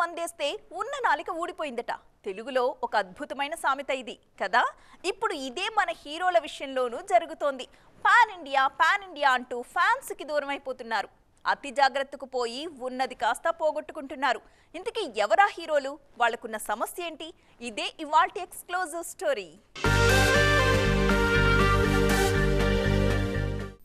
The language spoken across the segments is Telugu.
మందేస్తే ఉన్న నాలిక ఊడిపోయిందట. తెలుగులో ఒక అద్భుతమైన సామెత ఇది కదా. ఇప్పుడు ఇదే మన హీరోల విషయంలోనూ జరుగుతోంది. పాన్ ఇండియా అంటూ ఫ్యాన్స్ కి దూరం అయిపోతున్నారు. అతి జాగ్రత్తకు పోయి ఉన్నది కాస్త పోగొట్టుకుంటున్నారు. ఇంతకీ ఎవరా హీరోలు, వాళ్ళకున్న సమస్య ఏంటి? ఇదే ఇవాల్టి exclusive story.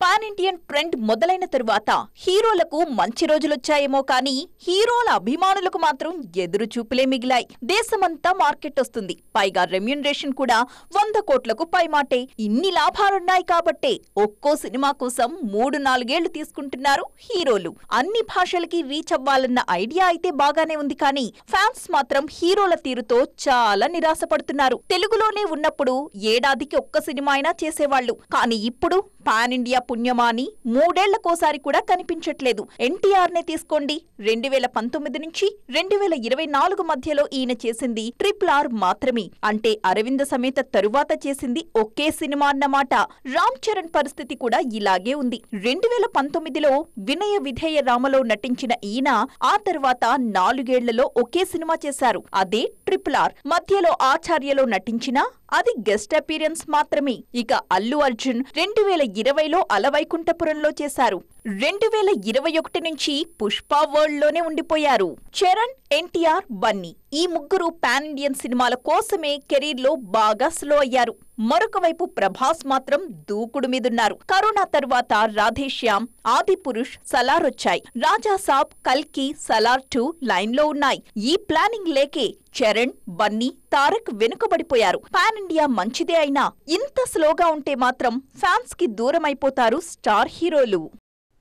Pan Indian trend మొదలైన తరువాత హీరోలకు మంచి రోజులొచ్చాయేమో కానీ హీరోల అభిమానులకు మాత్రం ఎదురు చూపులే మిగిలాయి. దేశమంతా మార్కెట్ వస్తుంది, పైగా రెమ్యూనరేషన్ కూడా 100 కోట్లకు పైమాటే. ఇన్ని లాభాలున్నాయి కాబట్టే ఒక్కో సినిమా కోసం 3-4 ఏళ్లు తీసుకుంటున్నారు హీరోలు. అన్ని భాషలకి రీచ్ అవ్వాలన్న ఐడియా అయితే బాగానే ఉంది కానీ ఫ్యాన్స్ మాత్రం హీరోల తీరుతో చాలా నిరాశపడుతున్నారు. తెలుగులోనే ఉన్నప్పుడు ఏడాదికి ఒక్క సినిమా అయినా చేసేవాళ్లు, కానీ ఇప్పుడు పాన్ ఇండియా పుణ్యమాని 3 ఏళ్లకోసారి కూడా కనిపించట్లేదు. ఎన్టీఆర్ నే తీసుకోండి, 2019 నుంచి 2024 మధ్యలో ఈయన చేసింది RRR మాత్రమే. అంటే అరవింద సమేత తరువాత చేసింది ఒకే సినిమా అన్నమాట. రామ్ చరణ్ పరిస్థితి కూడా ఇలాగే ఉంది. 2019లో వినయ విధేయ రామలో నటించిన ఈయన ఆ తర్వాత 4 ఏళ్లలో ఒకే సినిమా చేశారు, అదే RRR. మధ్యలో ఆచార్యలో నటించినా అది గెస్ట్ అపీరెన్స్ మాత్రమే. ఇక అల్లు అర్జున్ 2020లో అలవైకుంఠపురంలో చేశారు. 2021 నుంచి పుష్ప వరల్డ్ లోనే ఉండిపోయారు. చరణ్, ఎన్టీఆర్, బన్నీ ఈ ముగ్గురు పాన్ ఇండియన్ సినిమాల కోసమే కెరీర్ లో బాగా స్లో అయ్యారు. మరొక వైపు ప్రభాస్ మాత్రం దూకుడు మీదున్నారు. కరోనా తర్వాత రాధేశ్యామ్, ఆదిపురుష్, సలార్ వచ్చాయి. రాజాసాబ్, కల్కి, సలార్ 2 లైన్ లో ఉన్నాయి. ఈ ప్లానింగ్ లేకే చరణ్, బన్నీ, తారక్ వెనుకబడిపోయారు. పాన్ ఇండియా మంచిదే అయినా ఇంత స్లోగా ఉంటే మాత్రం ఫ్యాన్స్ కి దూరం అయిపోతారు స్టార్ హీరోలు.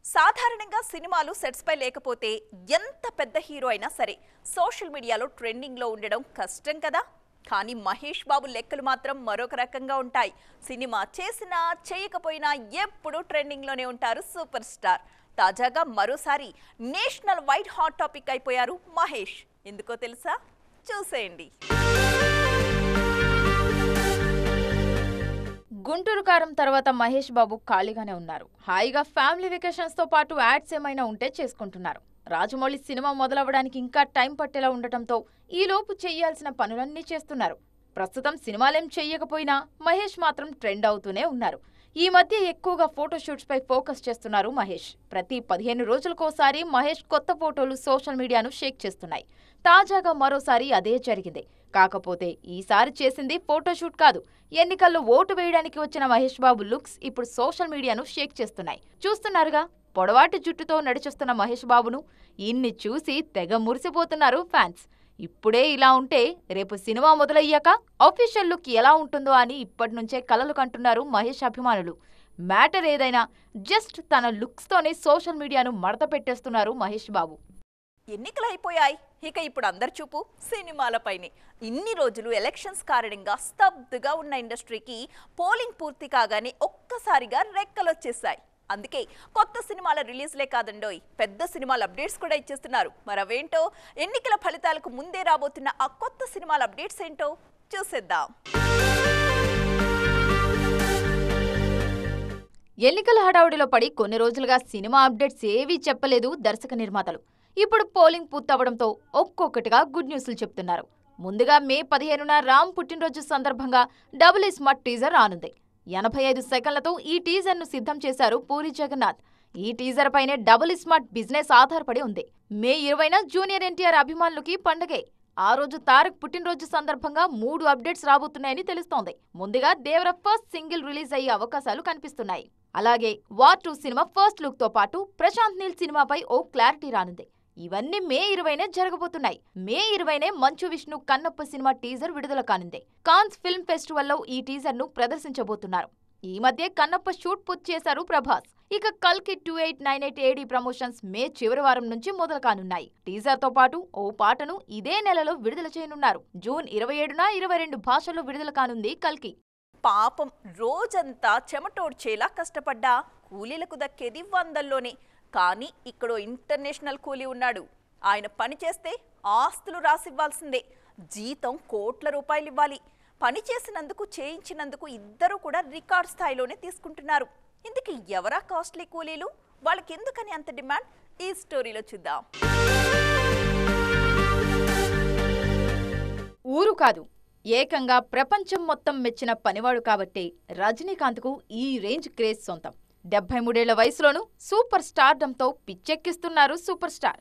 సాధారణంగా సినిమాలు సెట్స్ పై లేకపోతే ఎంత పెద్ద హీరో అయినా సరే సోషల్ మీడియాలో ట్రెండింగ్ లో ఉండడం కష్టం కదా. కానీ మహేష్ బాబు లెక్కలు మాత్రం మరొక రకంగా ఉంటాయి. సినిమా చేసినా చేయకపోయినా ఎప్పుడూ ట్రెండింగ్ లోనే ఉంటారు సూపర్ స్టార్. తాజాగా మరోసారి నేషనల్ వైడ్ హాట్ టాపిక్ అయిపోయారు మహేష్. ఎందుకో తెలుసా? చూసేయండి. గుంటూరు కారం తర్వాత మహేష్ బాబు ఖాళీగానే ఉన్నారు. హాయిగా ఫ్యామిలీ వెకేషన్స్ తో పాటు యాడ్స్ ఏమైనా ఉంటే చేసుకుంటున్నారు. రాజమౌళి సినిమా మొదలవ్వడానికి ఇంకా టైం పట్టేలా ఉండటంతో ఈలోపు చెయ్యాల్సిన పనులన్నీ చేస్తున్నారు. ప్రస్తుతం సినిమాలేం చెయ్యకపోయినా మహేష్ మాత్రం ట్రెండ్ అవుతూనే ఉన్నారు. ఈ మధ్య ఎక్కువగా ఫోటోషూట్స్ పై ఫోకస్ చేస్తున్నారు మహేష్. ప్రతి 15 రోజులకోసారి మహేష్ కొత్త ఫోటోలు సోషల్ మీడియాను షేక్ చేస్తున్నాయి. తాజాగా మరోసారి అదే జరిగింది. కాకపోతే ఈసారి చేసింది ఫోటోషూట్ కాదు. ఎన్నికల్లో ఓటు వేయడానికి వచ్చిన మహేష్ బాబు లుక్స్ ఇప్పుడు సోషల్ మీడియాను షేక్ చేస్తున్నాయి. చూస్తున్నారుగా, పొడవాటి జుట్టుతో నడిచొస్తున్న మహేష్ బాబును. ఇన్ని చూసి తెగ మురిసిపోతున్నారు ఫ్యాన్స్. ఇప్పుడే ఇలా ఉంటే రేపు సినిమా మొదలయ్యాక ఆఫీషియల్ లుక్ ఎలా ఉంటుందో అని ఇప్పటి నుంచే కలలు కంటున్నారు మహేష్ అభిమానులు. మ్యాటర్ ఏదైనా జస్ట్ తన లుక్స్ తోనే సోషల్ మీడియాను మడత పెట్టేస్తున్నారు మహేష్ బాబు. ఎన్నికలు అయిపోయాయి, ఇక ఇప్పుడు అందరి చూపు సినిమాలపైనే. ఇన్ని రోజులు ఎలక్షన్స్ కారణంగా స్తబ్దుగా ఉన్న ఇండస్ట్రీకి పోలింగ్ పూర్తి కాగానే ఒక్కసారిగా రెక్కలొచ్చేశాయి. అందుకే కొత్త సినిమాల రిలీజ్లే కాదండోయ్, పెద్ద సినిమాల అప్డేట్స్ కూడా ఇచ్చేస్తున్నారు. మరవేంటో, ఎన్నికల ఫలితాలకు ముందే రాబోతున్న ఆ కొత్త సినిమాల అప్డేట్స్ ఏంటో చూసేద్దాం. ఎన్నికల హడావుడిలో పడి కొన్ని రోజులుగా సినిమా అప్డేట్స్ ఏవీ చెప్పలేదు దర్శక నిర్మాతలు. ఇప్పుడు పోలింగ్ పూర్తవడంతో ఒక్కొక్కటిగా గుడ్ న్యూస్లు చెప్తున్నారు. ముందుగా మే 15న రామ్ పుట్టినరోజు సందర్భంగా డబుల్ స్మార్ట్ టీజర్ రానుంది. 85 సెకన్లతో ఈ టీజర్ను సిద్ధం చేశారు పూరి జగన్నాథ్. ఈ టీజర్ పైనే డబుల్ స్మార్ట్ బిజినెస్ ఆధారపడి ఉంది. మే 20న జూనియర్ ఎన్టీఆర్ అభిమానులకి పండగే. ఆ రోజు తారక్ పుట్టినరోజు సందర్భంగా 3 అప్డేట్స్ రాబోతున్నాయని తెలుస్తోంది. ముందుగా దేవర ఫస్ట్ సింగిల్ రిలీజ్ అయ్యే అవకాశాలు కనిపిస్తున్నాయి. అలాగే వార్ 2 సినిమా ఫస్ట్ లుక్ తో పాటు ప్రశాంత్ నీల్ సినిమాపై ఓ క్లారిటీ రానుంది. ఇవన్నీ మే 20నే జరగబోతున్నాయి. మే 20నే మంచు విష్ణు కన్నప్ప సినిమా టీజర్ విడుదల కానుంది. కాన్స్ ఫిల్మ్ ఫెస్టివల్లో ఈ టీజర్ ను ప్రదర్శించబోతున్నారు. ఈ మధ్య కన్నప్ప షూట్ పూర్తి చేశారు ప్రభాస్. ఇక కల్కి 2898 AD ప్రమోషన్స్ మే చివరి వారం నుంచి మొదలు కానున్నాయి. టీజర్ తో పాటు ఓ పాటను ఇదే నెలలో విడుదల చేయనున్నారు. జూన్ 27న 22 భాషల్లో విడుదల కానుంది కల్కి. పాపం రోజంతా చెమటోడ్చేలా కష్టపడ్డా కూలీలకు దక్కేది 100లోనే. కానీ ఇక్కడో ఇంటర్నేషనల్ కూలీ ఉన్నాడు. ఆయన పని చేస్తే ఆస్తులు రాసివ్వాల్సిందే. జీతం కోట్ల రూపాయలు ఇవ్వాలి. పని చేసినందుకు, చేయించినందుకు ఇద్దరు కూడా రికార్డ్ స్థాయిలోనే తీసుకుంటున్నారు. ఇందుకు ఎవరా కాస్ట్లీ కూలీలు? వాళ్ళకి ఎందుకని అంత డిమాండ్? ఈ స్టోరీలో చూద్దాం. ఊరు కాదు, ఏకంగా ప్రపంచం మొత్తం మెచ్చిన పనివాడు కాబట్టే రజనీకాంత్కు ఈ రేంజ్ క్రేజ్ సొంతం. 73 వయసులోనూ సూపర్ స్టార్డంతో పిచ్చెక్కిస్తున్నారు సూపర్ స్టార్.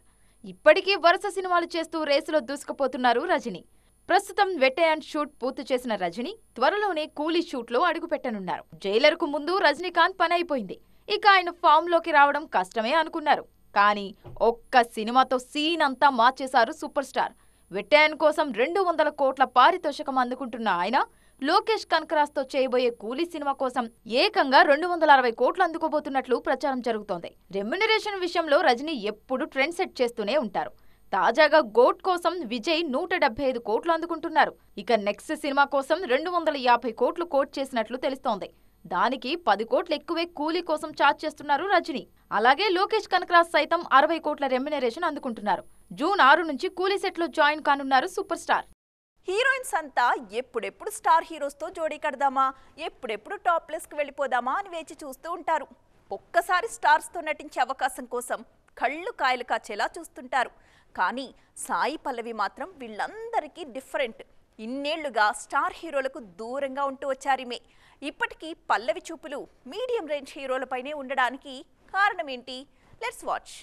ఇప్పటికీ వరుస సినిమాలు చేస్తూ రేసులో దూసుకుపోతున్నారు రజనీ. ప్రస్తుతం వెట్టయాన్ షూట్ పూర్తి చేసిన రజనీ త్వరలోనే కూలీ షూట్లో అడుగుపెట్టనున్నారు. జైలర్కు ముందు రజనీకాంత్ పని అయిపోయింది. ఇక ఆయన ఫామ్లోకి రావడం కష్టమే అనుకున్నారు. కానీ ఒక్క సినిమాతో సీన్ అంతా మార్చేశారు సూపర్ స్టార్. వెట్టయాన్ కోసం 200 కోట్ల పారితోషికం అందుకుంటున్న ఆయన లోకేష్ కనకరాజ్తో చేయబోయే కూలీ సినిమా కోసం ఏకంగా 260 కోట్లు అందుకోబోతున్నట్లు ప్రచారం జరుగుతోంది. రెమ్యునరేషన్ విషయంలో రజనీ ఎప్పుడూ ట్రెండ్ సెట్ చేస్తూనే ఉంటారు. తాజాగా గోట్ కోసం విజయ్ 175 కోట్లు అందుకుంటున్నారు. ఇక నెక్స్ట్ సినిమా కోసం 250 కోట్లు కోట్ చేసినట్లు తెలుస్తోంది. దానికి 10 కోట్లు ఎక్కువే కూలీ కోసం చార్జ్ చేస్తున్నారు రజనీ. అలాగే లోకేష్ కనకరాజ్ సైతం 60 కోట్ల రెమ్యునరేషన్ అందుకుంటున్నారు. జూన్ 6 నుంచి కూలీ సెట్లో జాయిన్ కానున్నారు సూపర్ స్టార్. హీరోయిన్స్ అంతా ఎప్పుడెప్పుడు స్టార్ హీరోస్తో జోడీ కడదామా, ఎప్పుడెప్పుడు టాప్లెస్కి వెళ్ళిపోదామా అని వేచి చూస్తూ ఉంటారు. ఒక్కసారి స్టార్స్తో నటించే అవకాశం కోసం కళ్ళు కాయలు కాచేలా చూస్తుంటారు. కానీ సాయి పల్లవి మాత్రం వీళ్ళందరికీ డిఫరెంట్. ఇన్నేళ్లుగా స్టార్ హీరోలకు దూరంగా ఉంటూ వచ్చారిమే. ఇప్పటికీ పల్లవి చూపులు మీడియం రేంజ్ హీరోలపైనే ఉండడానికి కారణం ఏంటి? Let's watch.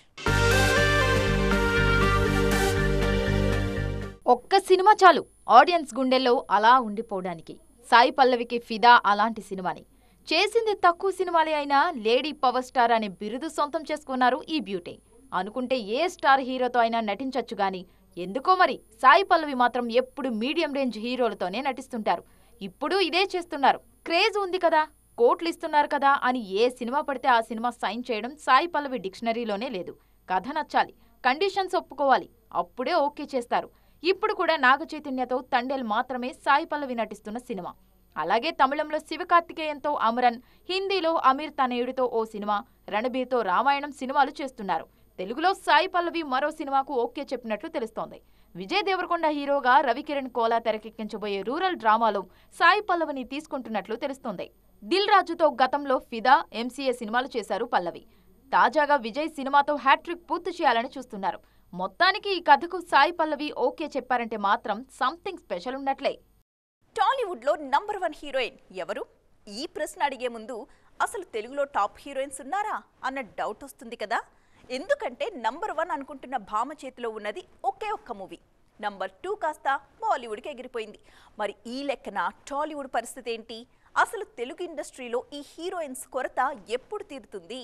ఒక్క సినిమా చాలు ఆడియన్స్ గుండెల్లో అలా ఉండిపోవడానికి. సాయి పల్లవికి ఫిదా అలాంటి సినిమాని. చేసింది తక్కువ సినిమాలే అయినా లేడీ పవర్ స్టార్ అనే బిరుదు సొంతం చేసుకున్నారు ఈ బ్యూటీ. అనుకుంటే ఏ స్టార్ హీరోతో అయినా నటించొచ్చు గాని ఎందుకో మరి సాయి పల్లవి మాత్రం ఎప్పుడు మీడియం రేంజ్ హీరోలతోనే నటిస్తుంటారు. ఇప్పుడు ఇదే చేస్తున్నారు. క్రేజ్ ఉంది కదా, కోట్లు ఇస్తున్నారు కదా అని ఏ సినిమా పడితే ఆ సినిమా సైన్ చేయడం సాయి పల్లవి డిక్షనరీలోనే లేదు. కథ నచ్చాలి, కండిషన్స్ ఒప్పుకోవాలి, అప్పుడే ఓకే చేస్తారు. ఇప్పుడు కూడా నాగ చైతన్యతో తండేల్ మాత్రమే సాయి పల్లవి నటిస్తున్న సినిమా. అలాగే తమిళంలో శివకార్తికేయన్తో అమరన్, హిందీలో అమీర్ తనయుడితో ఓ సినిమా, రణబీర్తో రామాయణం సినిమాలు చేస్తున్నారు. తెలుగులో సాయి పల్లవి మరో సినిమాకు ఓకే చెప్పినట్లు తెలుస్తోంది. విజయ్ దేవరకొండ హీరోగా రవికిరణ్ కోలా తెరకెక్కించబోయే రూరల్ డ్రామాలో సాయి పల్లవిని తీసుకుంటున్నట్లు తెలుస్తోంది. దిల్ రాజుతో గతంలో ఫిదా, ఎంసీఏ సినిమాలు చేశారు పల్లవి. తాజాగా విజయ్ సినిమాతో హ్యాట్రిక్ పూర్తి చేయాలని చూస్తున్నారు. మొత్తానికి ఈ కథకు సాయి పల్లవి ఓకే చెప్పారంటే మాత్రం సంథింగ్ స్పెషల్ ఉన్నట్లే. టాలీవుడ్లో నంబర్ 1 హీరోయిన్ ఎవరు? ఈ ప్రశ్న అడిగే ముందు అసలు తెలుగులో టాప్ హీరోయిన్స్ ఉన్నారా అన్న డౌట్ వస్తుంది కదా. ఎందుకంటే నంబర్ 1 అనుకుంటున్న భామ చేతిలో ఉన్నది ఒకే ఒక్క మూవీ. నంబర్ 2 కాస్త బాలీవుడ్కి ఎగిరిపోయింది. మరి ఈ లెక్కన టాలీవుడ్ పరిస్థితి ఏంటి? అసలు తెలుగు ఇండస్ట్రీలో ఈ హీరోయిన్స్ కొరత ఎప్పుడు తీరుతుంది?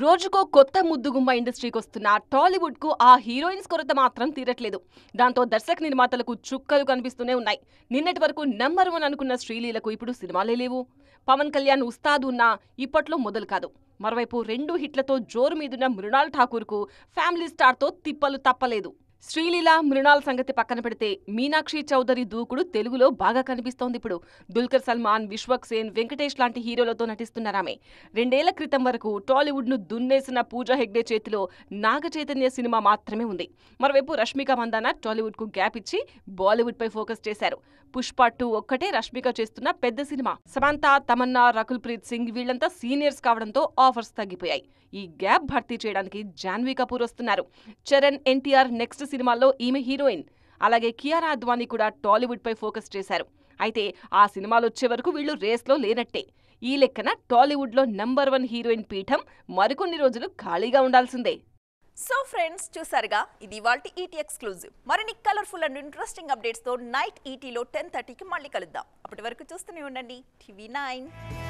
రోజుకో కొత్త ముద్దుగుమ్మ ఇండస్ట్రీకి వస్తున్న టాలీవుడ్కు ఆ హీరోయిన్స్ కొరత మాత్రం తీరట్లేదు. దాంతో దర్శక నిర్మాతలకు చుక్కలు కనిపిస్తూనే ఉన్నాయి. నిన్నటి వరకు నంబర్ 1 అనుకున్న శ్రీలీలకు ఇప్పుడు సినిమాలే లేవు. పవన్ కళ్యాణ్ ఉస్తాద్ ఉన్నా ఇప్పట్లో మొదలు కాదు. మరోవైపు 2 హిట్లతో జోరు మీదున్న మృణాల్ ఠాకూర్కు ఫ్యామిలీ స్టార్తో తిప్పలు తప్పలేదు. శ్రీలీల, మృణాల్ సంగతి పక్కన పెడితే మీనాక్షి చౌదరి దూకుడు తెలుగులో బాగా కనిపిస్తోంది. ఇప్పుడు దుల్కర్ సల్మాన్, విశ్వక్ సేన్, వెంకటేష్ లాంటి హీరోలతో నటిస్తున్నారామె. 2 ఏళ్ల క్రితం వరకు టాలీవుడ్ను దున్నేసిన పూజా హెగ్డే చేతిలో నాగ చైతన్య సినిమా మాత్రమే ఉంది. మరోవైపు రష్మిక మందాన టాలీవుడ్కు గ్యాప్ ఇచ్చి బాలీవుడ్పై ఫోకస్ చేశారు. పుష్ప 2 ఒక్కటే రష్మిక చేస్తున్న పెద్ద సినిమా. సమంత, తమన్నా, రకుల్ ప్రీత్ సింగ్ వీళ్లంతా సీనియర్స్ కావడంతో ఆఫర్స్ తగ్గిపోయాయి. ఈ గ్యాప్ భర్తీ చేయడానికి జాన్వీ కపూర్ వస్తున్నారు. చరణ్, ఎన్టీఆర్ నెక్స్ట్ సినిమాల్లో ఈమె హీరోయిన్. అలాగే కియారా అద్వానీ కూడా టాలీవుడ్పై ఫోకస్ చేశారు. అయితే ఆ సినిమాలు వచ్చే వరకు వీళ్లు రేస్లో లేనట్టే. ఈ లెక్కన టాలీవుడ్లో నంబర్ 1 హీరోయిన్ పీఠం మరికొన్ని రోజులు ఖాళీగా ఉండాల్సిందే. సో ఫ్రెండ్స్, చూసారుగా, ఇది ఇవాల్టి ఈటీ ఎక్స్క్లూజివ్. మరిన్ని కలర్ఫుల్ అండ్ ఇంట్రెస్టింగ్ అప్డేట్స్తో నైట్ ఈటీలో 10:30కి మళ్ళీ కలుద్దాం. అప్పటి వరకు చూస్తూనే ఉండండి టీవీ 9.